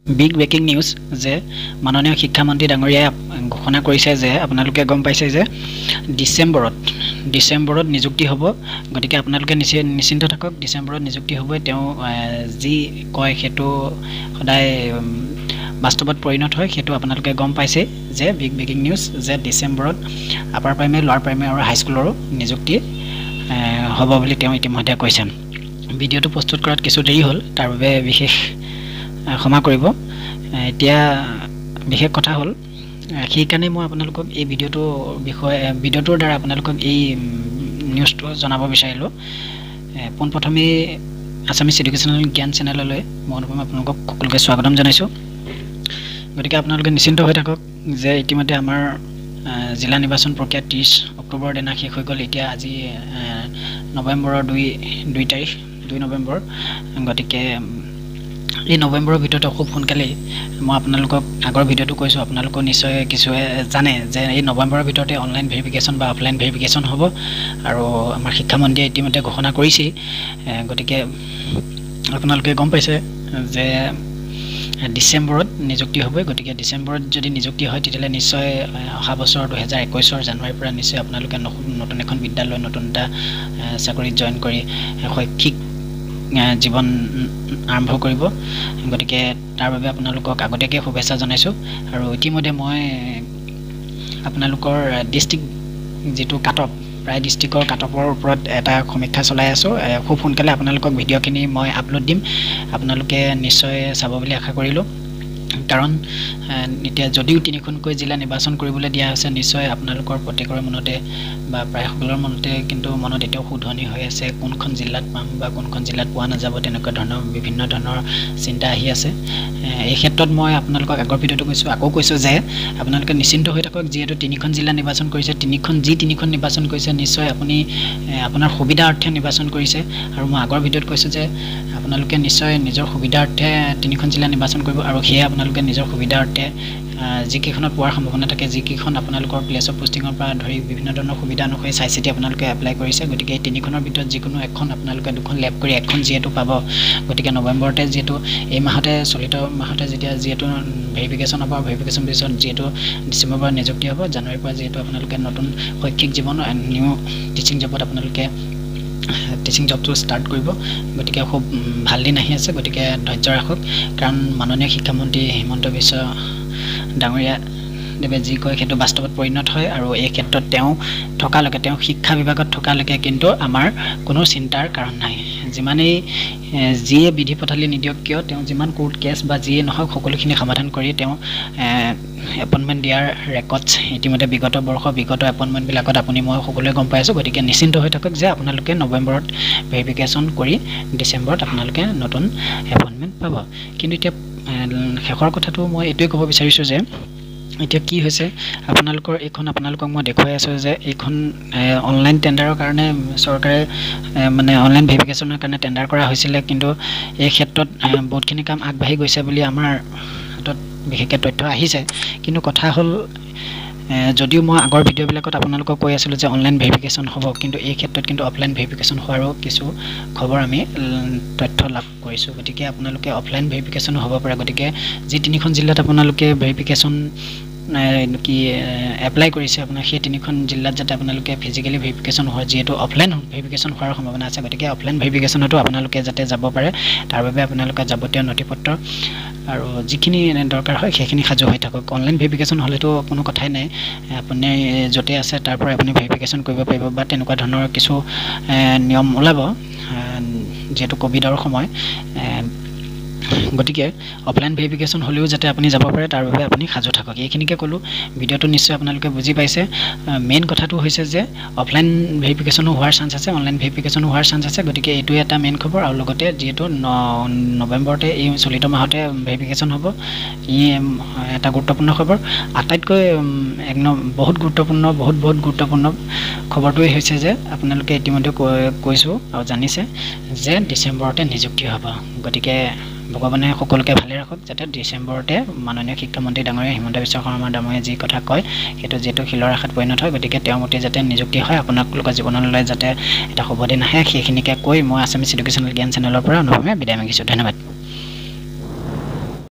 Big breaking news যে মাননীয় শিক্ষামন্ত্ৰী ডাঙৰীয়াই ঘোষণা কৰিছে যে আপোনালোকে গম পাইছে যে ডিসেম্বৰত নিযুক্তি হ'ব। গতিকে আপোনালোকে নিশ্চিন্ত থাকক, ডিসেম্বৰত নিযুক্তি হ'বই। তেওঁ যি কয় সেইটো সদায় বাস্তৱত পৰিণত হয়, সেইটো আপোনালোকে গম পাইছে যে বিগ ব্ৰেকিং নিউজ যে ডিসেম্বৰত আপাৰ প্ৰাইমেৰী, লোৱাৰ প্ৰাইমেৰী আৰু হাইস্কুলৰো নিযুক্তি হ'ব বুলি তেওঁ ইতিমধ্যে কৈছে। ভিডিঅ'টো প্ৰস্তুত কৰাত কিছু দেৰি হ'ল, তাৰ বাবে বিশেষ ক্ষমা কৰিব। এতিয়া বিশেষ কথা হ'ল সেইকাৰণে মই আপোনালোকক এই ভিডিঅ'টোৰ দ্বাৰা আপোনালোকক এই নিউজটো জনাব বিচাৰিলোঁ। পোনপ্ৰথমে আছামিজ এডুকেশ্যনেল জ্ঞান চেনেললৈ মই আপোনালোকক সকলোকে স্বাগতম জনাইছোঁ। গতিকে আপোনালোকে নিশ্চিন্ত হৈ থাকক যে ইতিমধ্যে আমাৰ জিলা নিৰ্বাচন প্ৰক্ৰিয়া 30 অক্টোবৰৰ দিনা শেষ হৈ গ'ল। এতিয়া আজি নৱেম্বৰৰ 2 নৱেম্বৰ। গতিকে এই নৱেম্বৰৰ ভিতৰতে খুব সোনকালেই মই আপোনালোকক আগৰ ভিডিঅ'টো কৈছোঁ, আপোনালোকে নিশ্চয় কিছুৱে জানে যে এই নৱেম্বৰৰ ভিতৰতে অনলাইন ভেৰিফিকেশ্যন বা অফলাইন ভেৰিফিকেশ্যন হ'ব আৰু আমাৰ শিক্ষামন্ত্ৰীয়ে ইতিমধ্যে ঘোষণা কৰিছেই। গতিকে আপোনালোকে গম পাইছে যে ডিসেম্বৰত নিযুক্তি হ'বই। গতিকে ডিসেম্বৰত যদি নিযুক্তি হয় তেতিয়াহ'লে নিশ্চয় অহা বছৰ 2021 জানুৱাৰীৰ পৰা নিশ্চয় আপোনালোকে নতুন এখন বিদ্যালয়, নতুন এটা চাকৰিত জইন কৰি শৈক্ষিক জীৱন আৰম্ভ কৰিব। গতিকে তাৰ বাবে আপোনালোকক আগতীয়াকৈ শুভেচ্ছা জনাইছোঁ। আৰু ইতিমধ্যে মই আপোনালোকৰ ডিষ্ট্ৰিক্ট যিটো কাটঅফ, প্ৰায় ডিষ্ট্ৰিক্টৰ কাটঅফৰ ওপৰত এটা সমীক্ষা চলাই আছোঁ। খুব সোনকালে আপোনালোকক ভিডিঅ'খিনি মই আপলোড দিম, আপোনালোকে নিশ্চয় চাব বুলি আশা কৰিলোঁ। কাৰণ এতিয়া যদিও 3খনকৈ জিলা নিৰ্বাচন কৰিবলৈ দিয়া হৈছে, নিশ্চয় আপোনালোকৰ প্ৰত্যেকৰে মনতে বা প্ৰায় সকলোৰে মনতে কিন্তু মনত এতিয়াও শুধৰণি হৈ আছে কোনখন জিলাত পাম বা কোনখন জিলাত পোৱা নাযাব, তেনেকুৱা ধৰণৰ বিভিন্ন ধৰণৰ চিন্তা আহি আছে। এই ক্ষেত্ৰত মই আপোনালোকক আগৰ ভিডিঅ'টো কৈছোঁ, আকৌ কৈছোঁ যে আপোনালোকে নিশ্চিন্ত হৈ থাকক। যিহেতু 3খন জিলা নিৰ্বাচন কৰিছে, 3খন নিৰ্বাচন কৰিছে নিশ্চয় আপুনি আপোনাৰ সুবিধাৰ্থে নিৰ্বাচন কৰিছে। আৰু মই আগৰ ভিডিঅ'ত কৈছোঁ যে আপোনালোকে নিশ্চয় নিজৰ সুবিধাৰ্থে 3খন জিলা নিৰ্বাচন কৰিব আৰু সেয়ে আপোনালোকে নিজৰ সুবিধাৰ্থে যিকেইখনত পোৱাৰ সম্ভাৱনা থাকে, যিকেইখন আপোনালোকৰ প্লেচ অফ পষ্টিঙৰ পৰা ধৰি বিভিন্ন ধৰণৰ সুবিধা অনুসৰি চাই চিতি আপোনালোকে এপ্লাই কৰিছে। গতিকে এই 3খনৰ ভিতৰত যিকোনো এখন আপোনালোকে 2খন লেপ কৰি এখন যিহেতু পাব। গতিকে নৱেম্বৰতে যিহেতু এই মাহতে চলিত মাহতে যিহেতু ভেৰিফিকেশ্যন হ'ব, ভেৰিফিকেশ্যন পিছত যিহেতু ডিচেম্বৰৰ পৰা নিযুক্তি হ'ব, জানুৱাৰীৰ পৰা যিহেতু আপোনালোকে নতুন শৈক্ষিক জীৱন নিউ টিচিং জবত আপোনালোকে টিচিং জবটো ষ্টাৰ্ট কৰিব। গতিকে খুব ভাল দিন আহি আছে। গতিকে ধৈৰ্য ৰাখক, কাৰণ মাননীয় শিক্ষামন্ত্ৰী হিমন্ত বিশ্ব ডাঙৰীয়া দেৱে যি কয় সেইটো বাস্তৱত পৰিণত হয়। আৰু এই ক্ষেত্ৰত তেওঁ শিক্ষা বিভাগত থকালৈকে কিন্তু আমাৰ কোনো চিন্তাৰ কাৰণ নাই। যিমানেই যিয়ে বিধি পথালি নিদিয়ক কিয়, তেওঁ যিমান কোৰ্ট কেছ বা যিয়ে নহওক সকলোখিনি সমাধান কৰি তেওঁ এপইণ্টমেণ্ট দিয়াৰ ৰেকৰ্ডছ ইতিমধ্যে বিগত এপইণ্টমেণ্টবিলাকত আপুনি মই সকলোৱে গম পাই আছোঁ। গতিকে নিশ্চিন্ত হৈ থাকক যে আপোনালোকে নৱেম্বৰত ভেৰিফিকেশ্যন কৰি ডিচেম্বৰত আপোনালোকে নতুন এপইণ্টমেণ্ট পাব। কিন্তু এতিয়া শেষৰ কথাটো মই এইটোৱে ক'ব বিচাৰিছোঁ যে এতিয়া কি হৈছে, আপোনালোকক মই দেখুৱাই আছোঁ যে এইখন অনলাইন টেণ্ডাৰৰ কাৰণে চৰকাৰে অনলাইন ভেৰিফিকেশ্যনৰ কাৰণে টেণ্ডাৰ কৰা হৈছিলে। কিন্তু এই ক্ষেত্ৰত বহুতখিনি কাম আগবাঢ়ি গৈছে বুলি আমাৰ হাতত বিশেষকৈ তথ্য আহিছে। কিন্তু কথা হ'ল যদিও মই আগৰ ভিডিঅ'বিলাকত আপোনালোকক কৈ আছিলোঁ যে অনলাইন ভেৰিফিকেশ্যন হ'ব, কিন্তু এই ক্ষেত্ৰত কিন্তু অফলাইন ভেৰিফিকেশ্যন হোৱাৰো কিছু খবৰ আমি তথ্য লাভ কৰিছোঁ। গতিকে আপোনালোকে অফলাইন ভেৰিফিকেশ্যনো হ'ব পাৰে। গতিকে যি 3খন জিলাত আপোনালোকে ভেৰিফিকেশ্যন এপ্লাই কৰিছে, আপোনাৰ সেই 3খন জিলাত যাতে আপোনালোকে ফিজিকেলি ভেৰিফিকেশ্যন হয়, যিহেতু অফলাইন ভেৰিফিকেশ্যন হোৱাৰ সম্ভাৱনা আছে। গতিকে অফলাইন ভেৰিফিকেশ্যনতো আপোনালোকে যাতে যাব পাৰে, তাৰ বাবে আপোনালোকে যাৱতীয় নথিপত্ৰ আৰু যিখিনি দৰকাৰ হয় সেইখিনি সাজু হৈ থাকক। অনলাইন ভেৰিফিকেশ্যন হ'লেতো কোনো কথাই নাই, আপুনি য'তে আছে তাৰ পৰা আপুনি ভেৰিফিকেশ্যন কৰিব পাৰিব বা তেনেকুৱা ধৰণৰ কিছু নিয়ম ওলাব যিহেতু ক'ভিডৰ সময়। গতিকে অফলাইন ভেৰিফিকেশ্যন হ'লেও যাতে আপুনি যাব পাৰে তাৰ বাবে আপুনি সাজু থাকক। এইখিনিকে ক'লোঁ। ভিডিঅ'টো নিশ্চয় আপোনালোকে বুজি পাইছে। মেইন কথাটো হৈছে যে অফলাইন ভেৰিফিকেশ্যনো হোৱাৰ চান্স আছে, অনলাইন ভেৰিফিকেশ্যনো হোৱাৰ চান্স আছে। গতিকে এইটোৱে এটা মেইন খবৰ। আৰু লগতে যিহেতু নৱেম্বৰতে এই চলিত মাহতে ভেৰিফিকেশ্যন হ'ব, ই এটা গুৰুত্বপূৰ্ণ খবৰ। আটাইতকৈ বহুত গুৰুত্বপূৰ্ণ খবৰটোৱেই হৈছে যে আপোনালোকে ইতিমধ্যে কৈছোঁ আৰু জানিছে যে ডিচেম্বৰতে নিযুক্তি হ'ব। গতিকে ভগৱানে সকলোকে ভালে ৰাখক, যাতে ডিচেম্বৰতে মাননীয় শিক্ষামন্ত্ৰী ডাঙৰীয়া হিমন্ত বিশ্ব শৰ্মা ডাঙৰীয়াই যি কথা কয় সেইটো যিহেতু শিলৰ আশাত পৰিণত হয়। গতিকে তেওঁৰ মতে যাতে নিযুক্তি হয়, আপোনালোকৰ জীৱনলৈ যাতে এটা শুভ দিন আহে, সেইখিনিকে কৈ মই আছামিজ এডুকেশ্যনেল জ্ঞান চেনেলৰ পৰা অনুপমে বিদায় মাগিছোঁ। ধন্যবাদ।